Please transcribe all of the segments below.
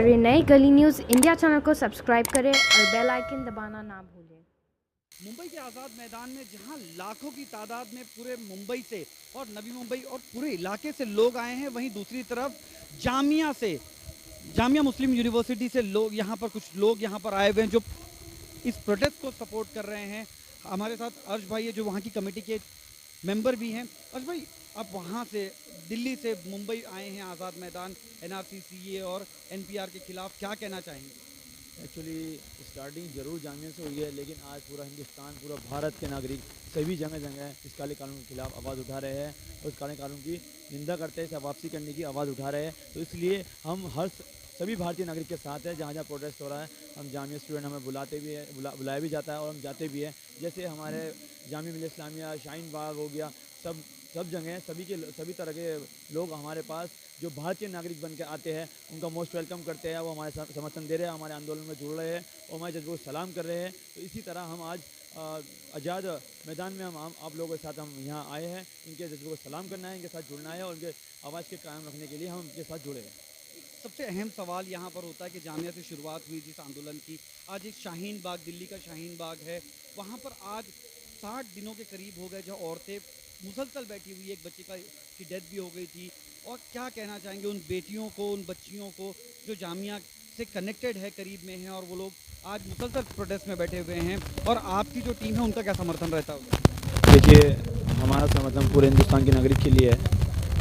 हमारे नए गली न्यूज़ इंडिया चैनल को सब्सक्राइब करें और बेल आइकन दबाना ना भूलें। मुंबई के आज़ाद मैदान में जहां लाखों की तादाद में पूरे मुंबई से और नवी मुंबई और पूरे इलाके से लोग आए हैं, वहीं दूसरी तरफ जामिया मुस्लिम यूनिवर्सिटी से लोग यहां पर कुछ लोग यहां पर आए हुए हैं जो इस प्रोटेस्ट को सपोर्ट कर रहे हैं। हमारे साथ अर्श भाई है जो वहां की कमेटी के मेंबर भी हैं। अर्श भाई, आप वहां से दिल्ली से मुंबई आए हैं आज़ाद मैदान एनआरसी, सीए और एनपीआर के खिलाफ, क्या कहना चाहेंगे? एक्चुअली स्टार्टिंग जरूर जामिया से हुई है, लेकिन आज पूरा हिंदुस्तान, पूरा भारत के नागरिक सभी जगह जगह इस काले कानून के खिलाफ आवाज़ उठा रहे हैं और इस काले कानून की निंदा करते हैं, इसे वापसी करने की आवाज़ उठा रहे हैं। तो इसलिए हम सभी भारतीय नागरिक के साथ हैं। जहाँ जहाँ प्रोटेस्ट हो रहा है, हम जामिया स्टूडेंट हमें बुलाते भी है, बुलाया भी जाता है और हम जाते भी हैं। जैसे हमारे जामिया मिल्लिया इस्लामिया, शाहीन बाग हो गया, सब जगह सभी तरह के लोग हमारे पास जो भारतीय नागरिक बन के आते हैं उनका मोस्ट वेलकम करते हैं। वो हमारे साथ समर्थन दे रहे हैं, हमारे आंदोलन में जुड़ रहे हैं और हमारे जज्बे को सलाम कर रहे हैं। तो इसी तरह हम आज आज़ाद मैदान में हम आप लोगों के साथ हम यहाँ आए हैं। इनके जज्बे को सलाम करना है, इनके साथ जुड़ना है और उनके आवाज़ के कायम रखने के लिए हम इनके साथ जुड़े हैं। सबसे अहम सवाल यहाँ पर होता है कि जामिया से शुरुआत हुई जिस आंदोलन की, आज एक शाहीन बाग, दिल्ली का शाहीन बाग है, वहाँ पर आज 60 दिनों के करीब हो गए जहाँ औरतें मुसलसल बैठी हुई, एक बच्चे की डेथ भी हो गई थी। और क्या कहना चाहेंगे उन बेटियों को, उन बच्चियों को जो जामिया से कनेक्टेड है, करीब में हैं और वो लोग आज मुसलसल प्रोटेस्ट में बैठे हुए हैं, और आपकी जो टीम है उनका क्या समर्थन रहता होगा? देखिए, हमारा समर्थन पूरे हिंदुस्तान के नागरिक के लिए है।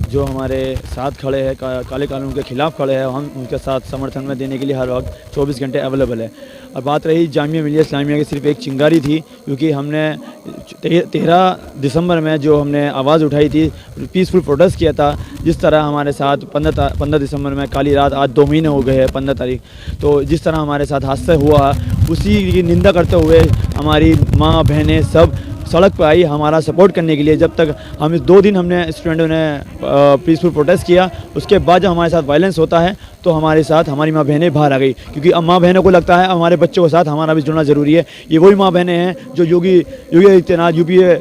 जो हमारे साथ खड़े हैं, काले कानून के खिलाफ खड़े हैं, हम उनके साथ समर्थन में देने के लिए हर वक्त 24 घंटे अवेलेबल है। और बात रही जामिया मिल्लिया इस्लामिया की, सिर्फ एक चिंगारी थी, क्योंकि हमने 13 दिसंबर में जो हमने आवाज़ उठाई थी, पीसफुल प्रोटेस्ट किया था। जिस तरह हमारे साथ 15 दिसंबर में काली रात, आज 2 महीने हो गए हैं 15 तारीख, तो जिस तरह हमारे साथ हादसा हुआ उसी की निंदा करते हुए हमारी माँ बहनें सब सड़क पर आई हमारा सपोर्ट करने के लिए। जब तक हम इस 2 दिन हमने स्टूडेंटों ने पीसफुल प्रोटेस्ट किया, उसके बाद जब हमारे साथ वायलेंस होता है तो हमारे साथ हमारी माँ बहनें बाहर आ गई, क्योंकि अब माँ बहनों को लगता है हमारे बच्चों के साथ हमारा भी जुड़ना ज़रूरी है। ये वही माँ बहनें हैं जो योगी आदित्यनाथ,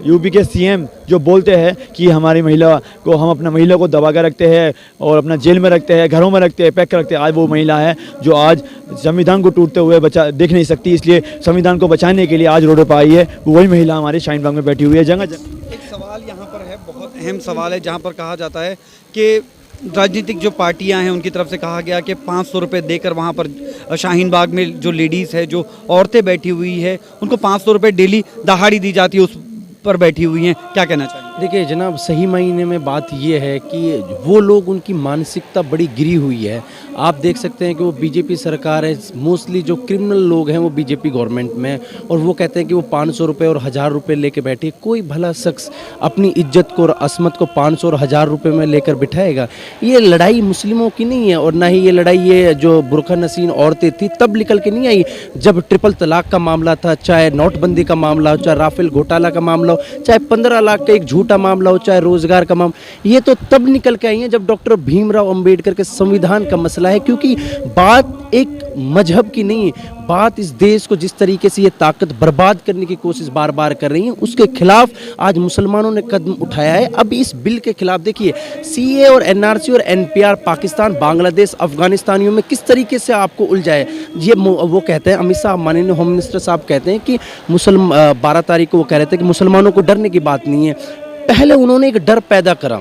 यूपी के सीएम, जो बोलते हैं कि हमारी महिला को, हम अपना महिला को दबा कर रखते हैं और अपना जेल में रखते हैं, घरों में रखते हैं, पैक कर रखते हैं। आज वो महिला है जो आज संविधान को टूटते हुए देख नहीं सकती, इसलिए संविधान को बचाने के लिए आज रोडों पर आई है। वही महिला हमारे शाहीन बाग में बैठी हुई है। जगह एक सवाल यहाँ पर है, बहुत अहम सवाल है, जहाँ पर कहा जाता है कि राजनीतिक जो पार्टियां हैं उनकी तरफ से कहा गया कि 500 रुपये देकर वहाँ पर शाहीन बाग में जो लेडीज़ है, जो औरतें बैठी हुई है, उनको 500 रुपये डेली दहाड़ी दी जाती है, उस पर बैठी हुई हैं। क्या कहना चाहिए? देखिए जनाब, सही मायने में बात ये है कि वो लोग, उनकी मानसिकता बड़ी गिरी हुई है। आप देख सकते हैं कि वो बीजेपी सरकार है, मोस्टली जो क्रिमिनल लोग हैं वो बीजेपी गवर्नमेंट में, और वो कहते हैं कि वो 500 रुपये और 1000 रुपये लेके बैठे। कोई भला शख्स अपनी इज्जत को और असमत को 500 और 1000 रुपये में लेकर बिठाएगा? ये लड़ाई मुस्लिमों की नहीं है, और ना ही ये लड़ाई ये जो बुरखा नसीन औरतें थी तब निकल के नहीं आई, जब ट्रिपल तलाक का मामला था, चाहे नोटबंदी का मामला हो, चाहे राफेल घोटाला का मामला हो, चाहे 15 लाख का एक झूठा मामला हो, चाहे रोजगार का मामला, ये तो तब निकल के आई है जब डॉक्टर भीमराव अंबेडकर के संविधान का मसला है। क्योंकि बात एक मजहब की नहीं है, बात इस देश को जिस तरीके से ये ताकत बर्बाद करने की कोशिश बार बार कर रही है, उसके खिलाफ आज मुसलमानों ने कदम उठाया है। अब इस बिल के खिलाफ देखिए, सीए और एनआरसी और एनपीआर पाकिस्तान, बांग्लादेश, अफगानिस्तानियों में किस तरीके से आपको उलझाए। ये वो कहते हैं, अमित शाह, माननीय होम मिनिस्टर साहब कहते हैं कि 12 तारीख को वो कह रहे थे कि मुसलमानों को डरने की बात नहीं है। पहले उन्होंने एक डर पैदा करा,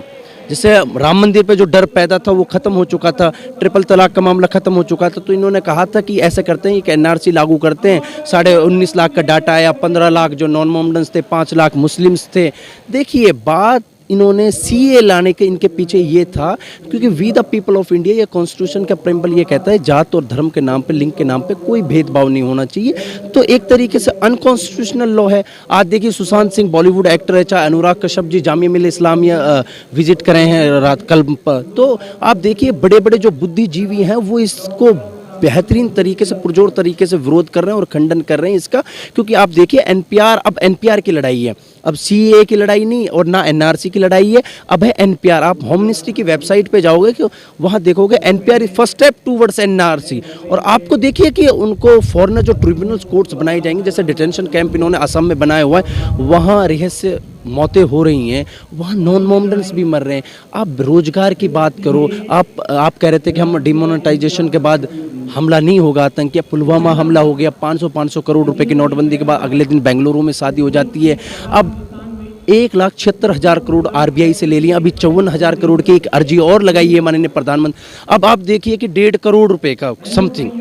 जैसे राम मंदिर पे जो डर पैदा था वो ख़त्म हो चुका था, ट्रिपल तलाक का मामला ख़त्म हो चुका था, तो इन्होंने कहा था कि ऐसे करते हैं कि एनआरसी लागू करते हैं। 19.5 लाख का डाटा आया, 15 लाख जो नॉन मोहम्मडन्स थे, 5 लाख मुस्लिम्स थे। देखिए, बात इन्होंने सीए लाने के इनके पीछे ये था क्योंकि we the people of India, ये कॉन्स्टिट्यूशन का प्रेम्बल ये कहता है जात और धर्म के नाम पे, लिंग के नाम पे कोई भेदभाव नहीं होना चाहिए। तो एक तरीके से अनकॉन्स्टिट्यूशनल लॉ है। आज देखिए, सुशांत सिंह बॉलीवुड एक्टर है, चाहे अनुराग कश्यप जी जामिया मिल्लिया इस्लामिया विजिट कर रहे हैं रात कल, तो आप देखिए बड़े बड़े जो बुद्धिजीवी हैं वो इसको बेहतरीन तरीके से, पुरजोर तरीके से विरोध कर रहे हैं और खंडन कर रहे हैं इसका। क्योंकि आप देखिए एनपीआर, अब एनपीआर की लड़ाई है, अब सीए की लड़ाई नहीं और ना एनआरसी की लड़ाई है, अब है एनपीआर। आप होम मिनिस्ट्री की वेबसाइट पे जाओगे कि वहाँ देखोगे NPR is first step towards NRC, और आपको देखिए कि उनको फॉरेनर जो ट्रिब्यूनल्स कोर्ट्स बनाए जाएंगे, जैसे डिटेंशन कैंप इन्होंने असम में बनाया हुआ है, वहाँ रहस्य मौतें हो रही हैं, वहाँ नॉन मोमेंट्स भी मर रहे हैं। आप रोजगार की बात करो, आप कह रहे थे कि हम डिमोनेटाइजेशन के बाद हमला नहीं होगा आतंकी, पुलवामा हमला हो गया, 500 करोड़ रुपए की नोटबंदी के बाद अगले दिन बेंगलुरु में शादी हो जाती है। अब 1,76,000 करोड़ आरबीआई से ले लिया, अभी 54,000 करोड़ की एक अर्जी और लगाई है माननीय प्रधानमंत्री। अब आप देखिए कि 1.5 करोड़ रुपए का समथिंग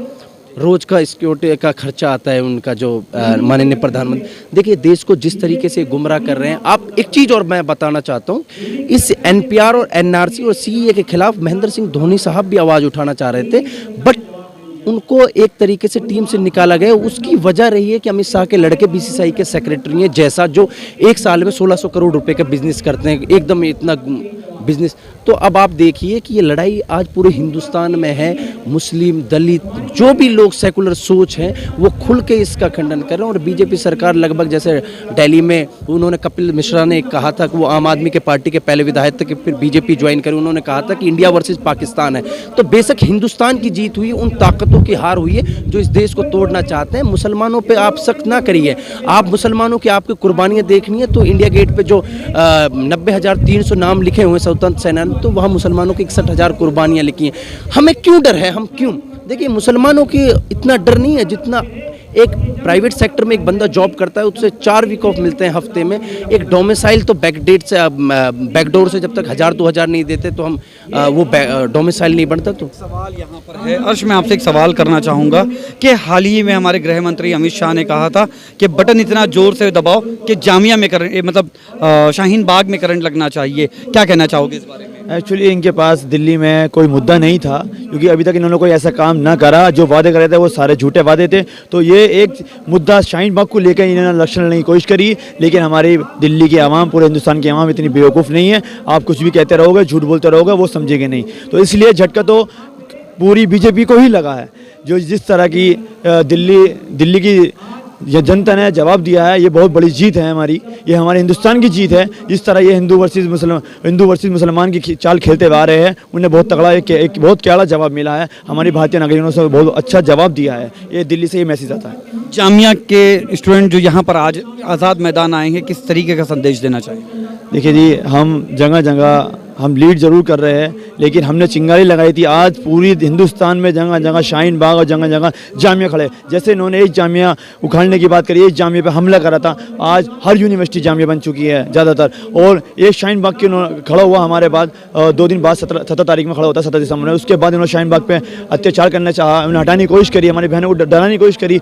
रोज का सिक्योरिटी का खर्चा आता है उनका, जो माननीय प्रधानमंत्री। देखिए देश को जिस तरीके से गुमराह कर रहे हैं। आप एक चीज़ और मैं बताना चाहता हूँ, इस एनपीआर और एनआरसी और सीएए के खिलाफ महेंद्र सिंह धोनी साहब भी आवाज़ उठाना चाह रहे थे, बट उनको एक तरीके से टीम से निकाला गया। उसकी वजह रही है कि अमित शाह के लड़के बीसीसीआई के सेक्रेटरी हैं, जैसा जो एक साल में 1600 करोड़ रुपए का बिजनेस करते हैं, एकदम इतना बिजनेस। तो अब आप देखिए कि ये लड़ाई आज पूरे हिंदुस्तान में है। मुस्लिम, दलित, जो भी लोग सेकुलर सोच हैं वो खुल के इसका खंडन कर रहे हैं। और बीजेपी सरकार लगभग, जैसे दिल्ली में उन्होंने कपिल मिश्रा ने कहा था कि वो आम आदमी के पार्टी के पहले विधायक थे कि फिर बीजेपी ज्वाइन करी, उन्होंने कहा था कि इंडिया वर्सेस पाकिस्तान है। तो बेशक हिंदुस्तान की जीत हुई, उन ताकतों की हार हुई है जो इस देश को तोड़ना चाहते हैं। मुसलमानों पर आप सख्त ना करिए। आप मुसलमानों की आपकी कुर्बानियाँ देखनी है तो इंडिया गेट पर जो 90,300 नाम लिखे हुए स्वतंत्र सेनानी, तो वहाँ मुसलमानों की 61,000 कुर्बानियाँ लिखी हैं। हमें क्यों डर है? हम क्यों? देखिए मुसलमानों की इतना डर नहीं है जितना एक प्राइवेट सेक्टर में एक बंदा जॉब करता है, उससे 4 वीक ऑफ मिलते हैं हफ्ते में। एक डोमिसाइल तो बैकडेट से, बैकडोर से जब तक 1,000-2,000 नहीं देते तो हम वो डोमिसाइल नहीं बनता। तो सवाल यहाँ पर है, अर्श मैं आपसे एक सवाल करना चाहूँगा कि हाल ही में हमारे गृह मंत्री अमित शाह ने कहा था कि बटन इतना जोर से दबाओ कि जामिया में करंट, मतलब शाहीन बाग में करंट लगना चाहिए। क्या कहना चाहोगे इस बारे में? एक्चुअली इनके पास दिल्ली में कोई मुद्दा नहीं था, क्योंकि अभी तक इन्होंने कोई ऐसा काम ना करा। जो वादे कर रहे थे वो सारे झूठे वादे थे। तो ये एक मुद्दा शाहीन बाग को लेकर इन्होंने लक्षण लेने की कोशिश करी, लेकिन हमारी दिल्ली की आवाम, पूरे हिंदुस्तान की आवाम इतनी बेवकूफ़ नहीं है। आप कुछ भी कहते रहोगे, झूठ बोलते रहोगे, वो समझेंगे नहीं। तो इसलिए झटका तो पूरी बीजेपी को ही लगा है। जो जिस तरह की दिल्ली की ये जनता ने जवाब दिया है, ये बहुत बड़ी जीत है हमारी, ये हमारे हिंदुस्तान की जीत है। जिस तरह ये हिंदू वर्सेस मुसलमान की चाल खेलते हुए आ रहे हैं, उन्हें बहुत तगड़ा एक बहुत कड़ा जवाब मिला है। हमारी भारतीय नागरिकों से बहुत अच्छा जवाब दिया है। ये दिल्ली से ये मैसेज आता है। जामिया के स्टूडेंट जो यहाँ पर आज आज़ाद मैदान आए हैं, किस तरीके का संदेश देना चाहिए? देखिए जी, हम जगह जगह हम लीड ज़रूर कर रहे हैं, लेकिन हमने चिंगारी लगाई थी। आज पूरी हिंदुस्तान में जगह जगह शाहीन बाग और जगह जगह जामिया खड़े। जैसे इन्होंने एक जामिया उखाड़ने की बात करी, एक जामिया पे हमला करा था, आज हर यूनिवर्सिटी जामिया बन चुकी है ज़्यादातर। और एक शाहीन बाग के खड़ा हुआ हमारे बाद 2 दिन बाद 17 तारीख में खड़ा होता है, 17 दिसंबर में। उसके बाद इन्होंने शाहीन बाग पे अत्याचार करना चाहा, उन्हें हटाने की कोशिश करी, हमारी बहनों को डराने की कोशिश करी।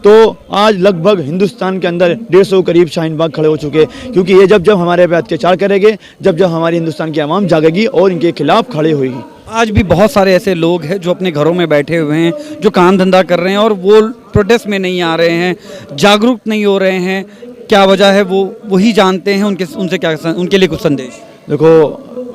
तो आज लगभग हिंदुस्तान के अंदर 150 करीब शाहीन बाग खड़े हो चुके हैं, क्योंकि ये जब हमारे पे अत्याचार करेंगे, जब हमारी हिंदुस्तान की आवाम जागेगी और इनके खिलाफ खड़े होगी। आज भी बहुत सारे ऐसे लोग हैं जो अपने घरों में बैठे हुए हैं, जो काम धंधा कर रहे हैं और वो प्रोटेस्ट में नहीं आ रहे हैं, जागरूक नहीं हो रहे हैं। क्या वजह है वो वही जानते हैं। उनके लिए कुछ संदेश? देखो,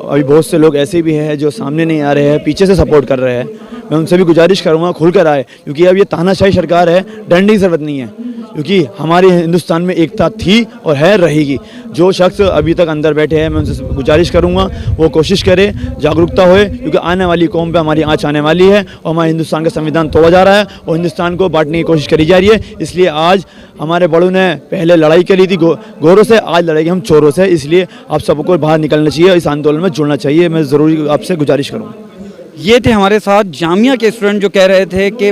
अभी बहुत से लोग ऐसे भी हैं जो सामने नहीं आ रहे हैं, पीछे से सपोर्ट कर रहे हैं। मैं उनसे भी गुजारिश करूँगा खुल कर आए, क्योंकि अब ये तानाशाही सरकार है, डरने की ज़रूरत नहीं है, क्योंकि हमारे हिंदुस्तान में एकता थी और है, रहेगी। जो शख्स अभी तक अंदर बैठे हैं, मैं उनसे गुजारिश करूँगा वो कोशिश करें, जागरूकता होए, क्योंकि आने वाली कौम पे हमारी आँच आने वाली है और हमारे हिंदुस्तान का संविधान तोड़ा जा रहा है और हिंदुस्तान को बांटने की कोशिश करी जा रही है। इसलिए आज हमारे बड़ों ने पहले लड़ाई करी थी गोरों से, आज लड़ाई हम चोरों से। इसलिए आप सबको बाहर निकलना चाहिए, इस आंदोलन में जुड़ना चाहिए। मैं ज़रूर आपसे गुजारिश करूँगा। ये थे हमारे साथ जामिया के स्टूडेंट जो कह रहे थे कि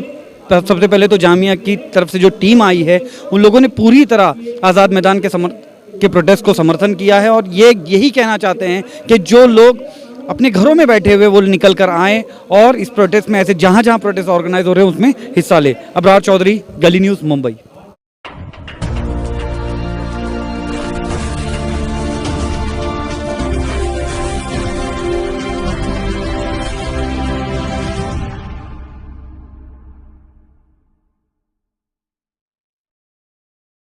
सबसे पहले तो जामिया की तरफ से जो टीम आई है, उन लोगों ने पूरी तरह आज़ाद मैदान के प्रोटेस्ट को समर्थन किया है और ये यही कहना चाहते हैं कि जो लोग अपने घरों में बैठे हुए वो निकल कर आएँ और इस प्रोटेस्ट में, ऐसे जहाँ जहाँ प्रोटेस्ट ऑर्गेनाइज हो रहे हैं उसमें हिस्सा ले। अबरार चौधरी, गली न्यूज़, मुंबई।